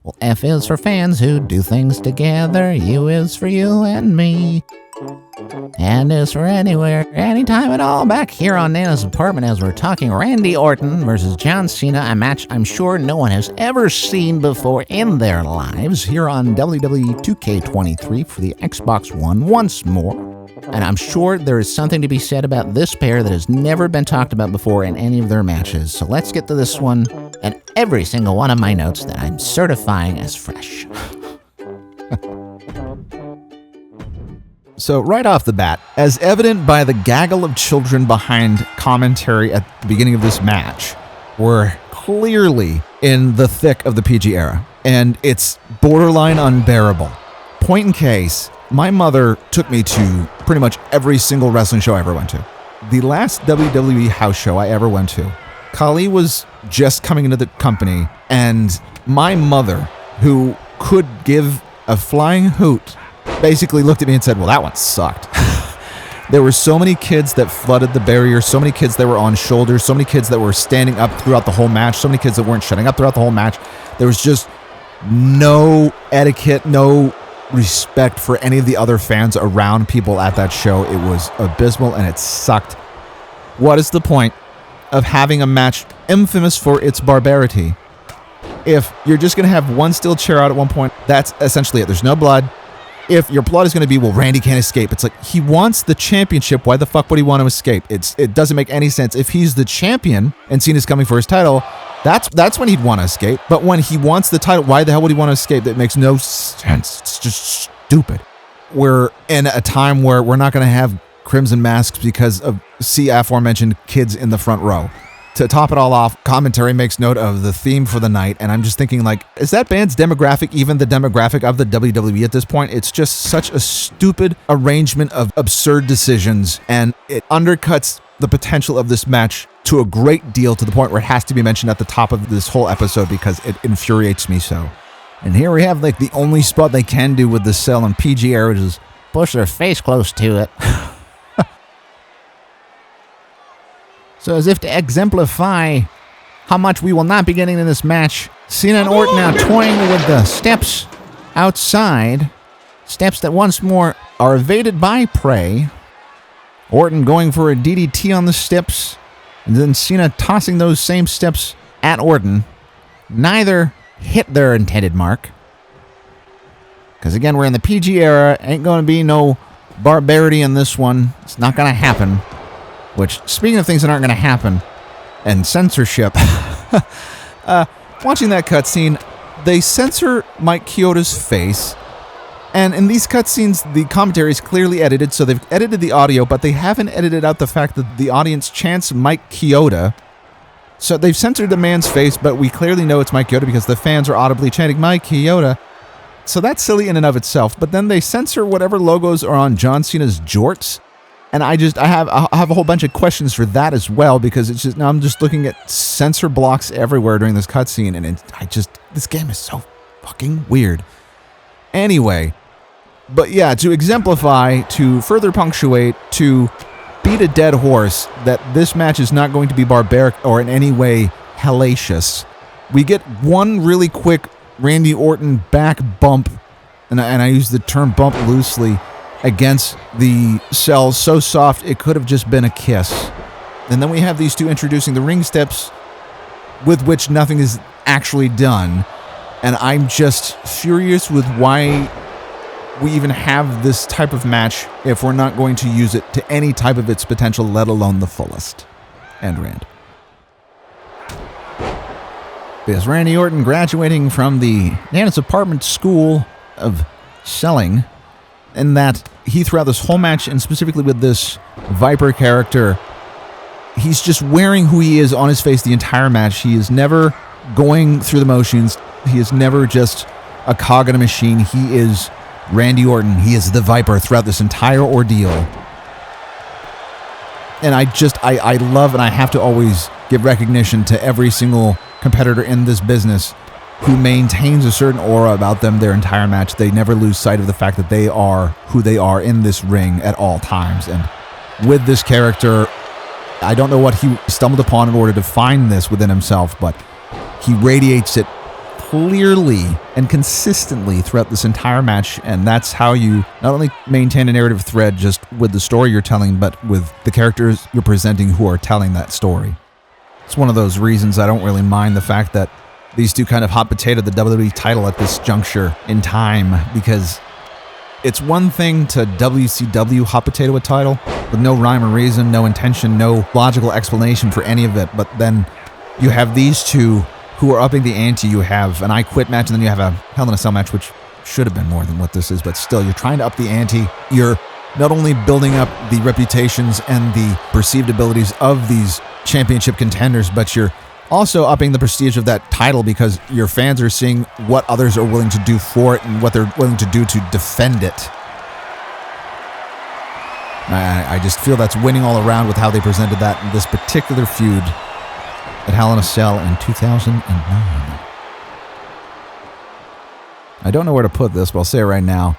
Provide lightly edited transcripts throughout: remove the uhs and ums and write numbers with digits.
Well, F is for fans who do things together. U is for you and me. And is for anywhere, anytime at all. Back here on Nana's Apartment as we're talking Randy Orton versus John Cena, a match I'm sure no one has ever seen before in their lives, here on WWE 2K23 for the Xbox One once more. And I'm sure there is something to be said about this pair that has never been talked about before in any of their matches. So let's get to this one and every single one of my notes that I'm certifying as fresh. So right off the bat, as evident by the gaggle of children behind commentary at the beginning of this match, we're clearly in the thick of the PG era, and it's borderline unbearable. Point in case, my mother took me to pretty much every single wrestling show I ever went to. The last WWE house show I ever went to, Kali was just coming into the company, and my mother, who could give a flying hoot, basically looked at me and said, well, that one sucked. There were so many kids that flooded the barrier, so many kids that were on shoulders, so many kids that were standing up throughout the whole match, so many kids that weren't shutting up throughout the whole match. There was just no etiquette, no respect for any of the other fans around people at that show. It was abysmal and it sucked. What is the point of having a match infamous for its barbarity if you're just going to have one steel chair out at one point? That's essentially it. There's no blood. If your plot is going to be, well, Randy can't escape. It's like, he wants the championship. Why the fuck would he want to escape? It doesn't make any sense. If he's the champion and Cena's coming for his title, that's when he'd want to escape. But when he wants the title, why the hell would he want to escape? That makes no sense. It's just stupid. We're in a time where we're not going to have crimson masks because of aforementioned kids in the front row. To top it all off, commentary makes note of the theme for the night, and I'm just thinking, like, is that band's demographic even the demographic of the WWE at this point? It's just such a stupid arrangement of absurd decisions, and it undercuts the potential of this match to a great deal, to the point where it has to be mentioned at the top of this whole episode because it infuriates me so. And here we have, like, the only spot they can do with the cell in PG era is Push their face close to it. So as if to exemplify how much we will not be getting in this match, Cena and Orton now toying with the steps outside. Steps that once more are evaded by Prey. Orton going for a DDT on the steps, and then Cena tossing those same steps at Orton. Neither hit their intended mark. Because again, we're in the PG era. Ain't going to be no barbarity in this one. It's not going to happen. Which, speaking of things that aren't going to happen, and censorship, watching that cutscene, they censor Mike Chioda's face, and in these cutscenes, the commentary is clearly edited, so they've edited the audio, but they haven't edited out the fact that the audience chants Mike Chioda. So they've censored the man's face, but we clearly know it's Mike Chioda because the fans are audibly chanting Mike Chioda. So that's silly in and of itself, but then they censor whatever logos are on John Cena's jorts. And I have a whole bunch of questions for that as well, because it's just, now I'm just looking at censor blocks everywhere during this cutscene, and this game is so fucking weird. Anyway, but yeah, to exemplify, to further punctuate, to beat a dead horse that this match is not going to be barbaric or in any way hellacious, we get one really quick Randy Orton back bump, and I use the term bump loosely, against the cell, so soft it could have just been a kiss. And then we have these two introducing the ring steps with which nothing is actually done. And I'm just furious with why we even have this type of match if we're not going to use it to any type of its potential, let alone the fullest. And Rand. Because Randy Orton, graduating from the Nana's Apartment School of Selling, and that he, throughout this whole match, and specifically with this Viper character, he's just wearing who he is on his face the entire match. He is never going through the motions. He is never just a cog in a machine. He is Randy Orton. He is the Viper throughout this entire ordeal. And I love, and I have to always give recognition to every single competitor in this business who maintains a certain aura about them their entire match. They never lose sight of the fact that they are who they are in this ring at all times. And with this character, I don't know what he stumbled upon in order to find this within himself, but he radiates it clearly and consistently throughout this entire match, and that's how you not only maintain a narrative thread just with the story you're telling, but with the characters you're presenting who are telling that story. It's one of those reasons I don't really mind the fact that these two kind of hot potato the WWE title at this juncture in time, because it's one thing to WCW hot potato a title with no rhyme or reason, no intention, no logical explanation for any of it, but then you have these two who are upping the ante. You have an I Quit match, and then you have a Hell in a Cell match, which should have been more than what this is, but still, you're trying to up the ante. You're not only building up the reputations and the perceived abilities of these championship contenders, but you're also upping the prestige of that title because your fans are seeing what others are willing to do for it and what they're willing to do to defend it. I just feel that's winning all around with how they presented that in this particular feud at Hell in a Cell in 2009. I don't know where to put this, but I'll say it right now.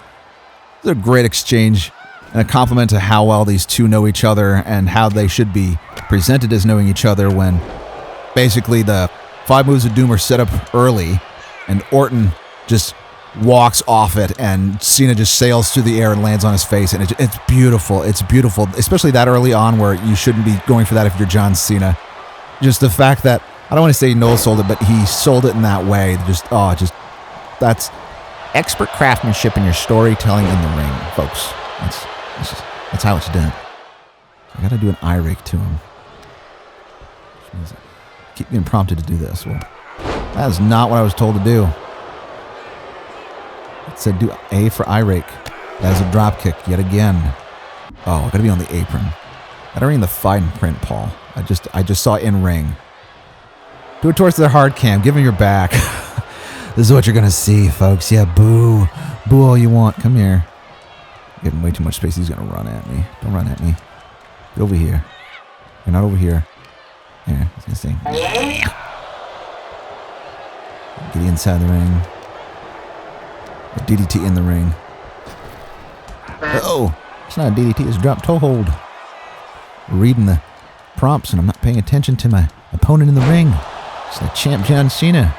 It's a great exchange and a compliment to how well these two know each other and how they should be presented as knowing each other when basically the 5 moves of doom are set up early and Orton just walks off it and Cena just sails through the air and lands on his face, and it's beautiful. It's beautiful, especially that early on where you shouldn't be going for that if you're John Cena. Just the fact that, I don't want to say Noel sold it, but he sold it in that way. That's expert craftsmanship in your storytelling in the ring, folks. That's how it's done. I gotta do an eye rake to him. Which means I keep being prompted to do this. Well, that is not what I was told to do. It said do A for eye rake. That is a drop kick yet again. Oh, I gotta be on the apron. Gotta ring the fine print, Paul. I just saw in ring. Do it towards the hard cam. Give him your back. This is what you're gonna see, folks. Yeah, boo. Boo all you want. Come here. Give him way too much space. He's gonna run at me. Don't run at me. Get over here. You're not over here. Here, I was gonna say. Get inside the ring. A DDT in the ring. Oh, it's not a DDT. It's a drop toe hold. Reading the prompts, and I'm not paying attention to my opponent in the ring. It's the champ John Cena.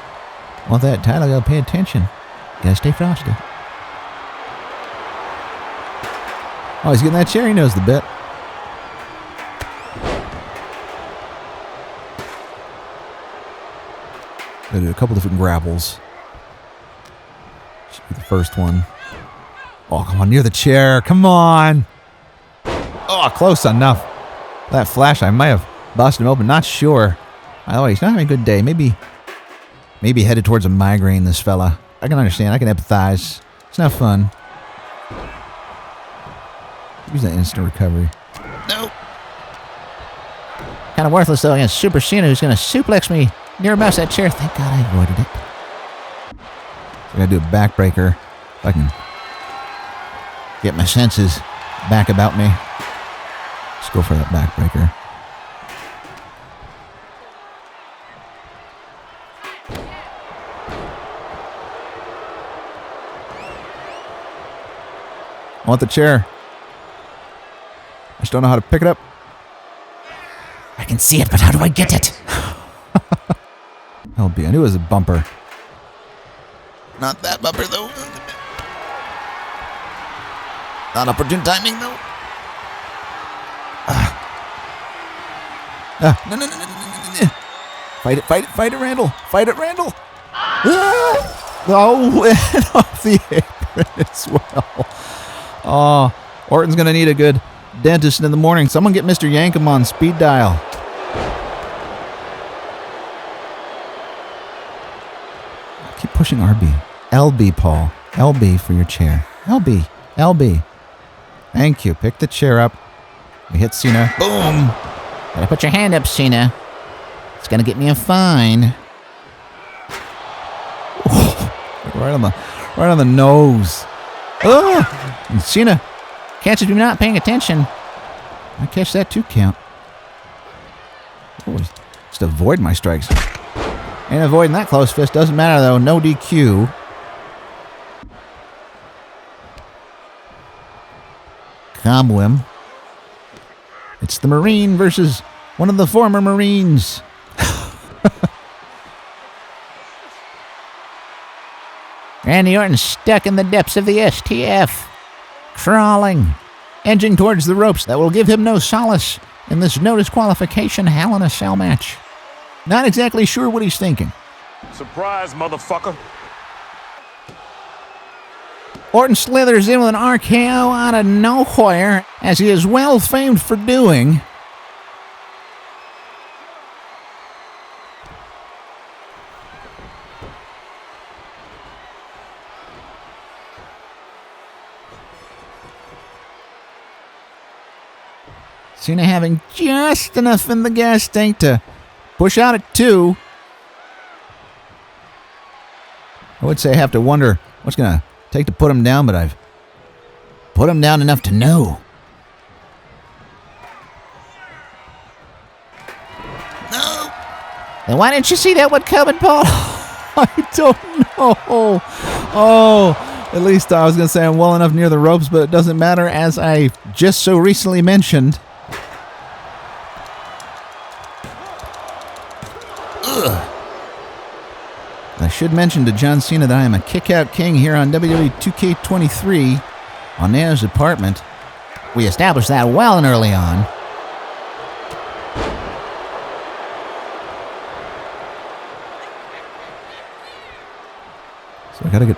Want that title? Gotta pay attention. Gotta stay frosty. Oh, he's getting that chair. He knows the bit. Gotta do a couple different grapples. Should be the first one. Oh, come on, near the chair. Come on. Oh, close enough. That flash, I might have busted him open. Not sure. Oh, he's not having a good day. Maybe headed towards a migraine, this fella. I can understand. I can empathize. It's not fun. Use that instant recovery. Nope. Kind of worthless, though, against Super Cena, who's going to suplex me near about that chair. Thank God I avoided it. So I got to do a backbreaker if I can get my senses back about me. Let's go for that backbreaker. I want the chair. I just don't know how to pick it up. I can see it, but how do I get it? LB, I knew it was a bumper. Not that bumper, though. Not opportune timing, though. No. Fight it, Randall. Fight it, Randall. Oh, and off the apron as well. Oh, Orton's going to need a good dentist in the morning. Someone get Mr. Yankum on speed dial. Keep pushing RB. LB, Paul. LB for your chair. LB. Thank you. Pick the chair up. We hit Cena. Boom. Gotta put your hand up, Cena. It's gonna get me a fine. Oh, right on the nose. Oh, and Cena catches me not paying attention. I catch that 2 count. Oh, just avoid my strikes. Ain't avoiding that close fist. Doesn't matter though. No DQ. Combo him. It's the Marine versus one of the former Marines. Randy Orton stuck in the depths of the STF, crawling, edging towards the ropes that will give him no solace in this no disqualification Hell in a Cell match. Not exactly sure what he's thinking. Surprise, motherfucker. Orton slithers in with an RKO out of nowhere, as he is well famed for doing. Cena having just enough in the gas tank to push out at 2. I would say I have to wonder what's going to take to put him down, but I've put him down enough to know. No. Then why didn't you see that one coming, Paul? I don't know. Oh, at least I was going to say I'm well enough near the ropes, but it doesn't matter, as I just so recently mentioned. I should mention to John Cena that I am a kick-out king here on WWE 2K23 on Nao's apartment. We established that well and early on. So I gotta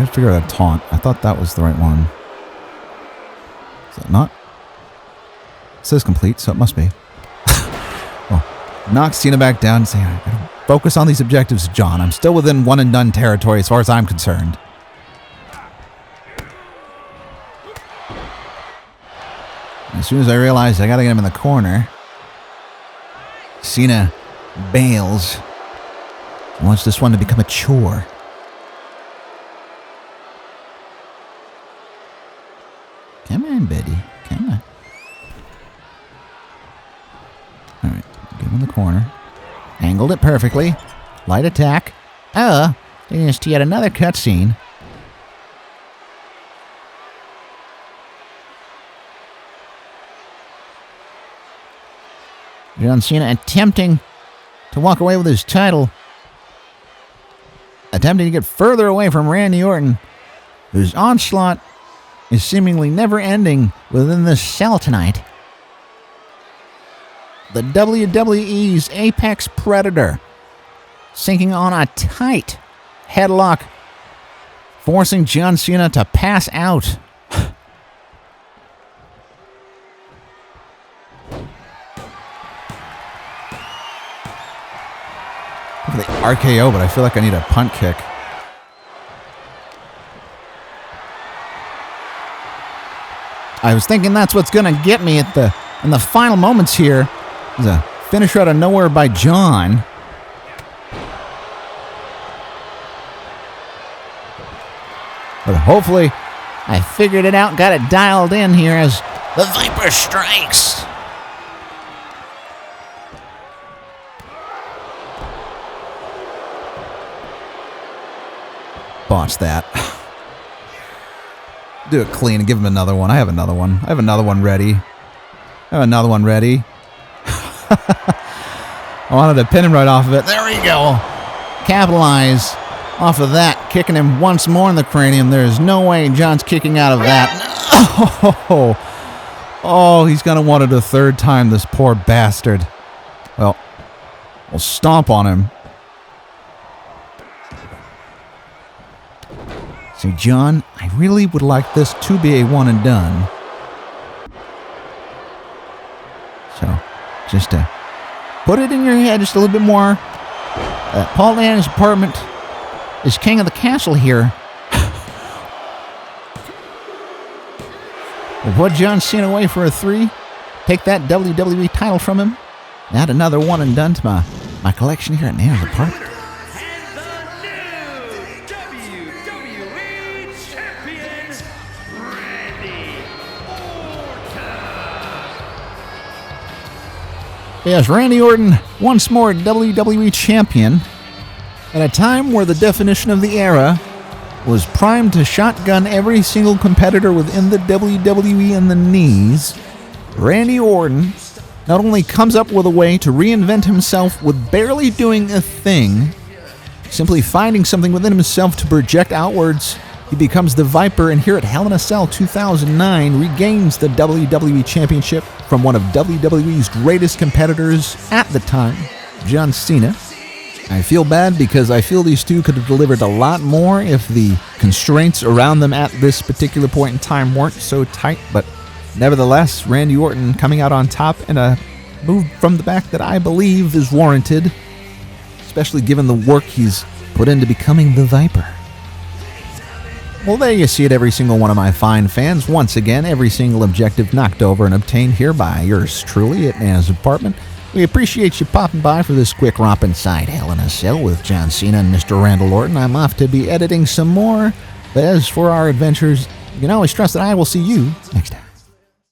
figure out a taunt. I thought that was the right one. Is that not? It says complete, so it must be. Well, knock Cena back down and say, I gotta focus on these objectives, John. I'm still within one and done territory as far as I'm concerned. As soon as I realized I gotta get him in the corner, Cena bails. He wants this one to become a chore. Come on, Betty. Come on. Alright, get him in the corner. Angled it perfectly. Light attack. Taking us to yet another cutscene. John Cena attempting to walk away with his title. Attempting to get further away from Randy Orton, whose onslaught is seemingly never ending within this cell tonight. The WWE's Apex Predator, sinking on a tight headlock, forcing John Cena to pass out. The RKO, but I feel like I need a punt kick. I was thinking that's what's going to get me in the final moments here. There's a finisher out of nowhere by John. But hopefully I figured it out, got it dialed in here as the Viper strikes. botch that. Do it clean and give him another one. I have another one. I have another one ready. I wanted to pin him right off of it. There we go. Capitalize off of that. Kicking him once more in the cranium. There's no way John's kicking out of that. Oh, he's going to want it a third time, this poor bastard. Well, we'll stomp on him. See, John, I really would like this to be a one and done. So, just to put it in your head just a little bit more. Paul Daniels' apartment is king of the castle here. We'll put John Cena away for a 3. Take that WWE title from him. Add another one and done to my collection here at Nao's apartment. Yes, Randy Orton, once more WWE Champion, at a time where the definition of the era was primed to shotgun every single competitor within the WWE in the knees. Randy Orton not only comes up with a way to reinvent himself with barely doing a thing, simply finding something within himself to project outwards. He becomes the Viper, and here at Hell in a Cell 2009 regains the WWE Championship from one of WWE's greatest competitors at the time, John Cena. I feel bad because I feel these two could have delivered a lot more if the constraints around them at this particular point in time weren't so tight, but nevertheless, Randy Orton coming out on top in a move from the back that I believe is warranted, especially given the work he's put into becoming the Viper. Well, there you see it, every single one of my fine fans. Once again, every single objective knocked over and obtained here by yours truly at Nana's apartment. We appreciate you popping by for this quick romp inside Hell in a Cell with John Cena and Mr. Randall Orton. I'm off to be editing some more, but as for our adventures, you can always trust that I will see you next time.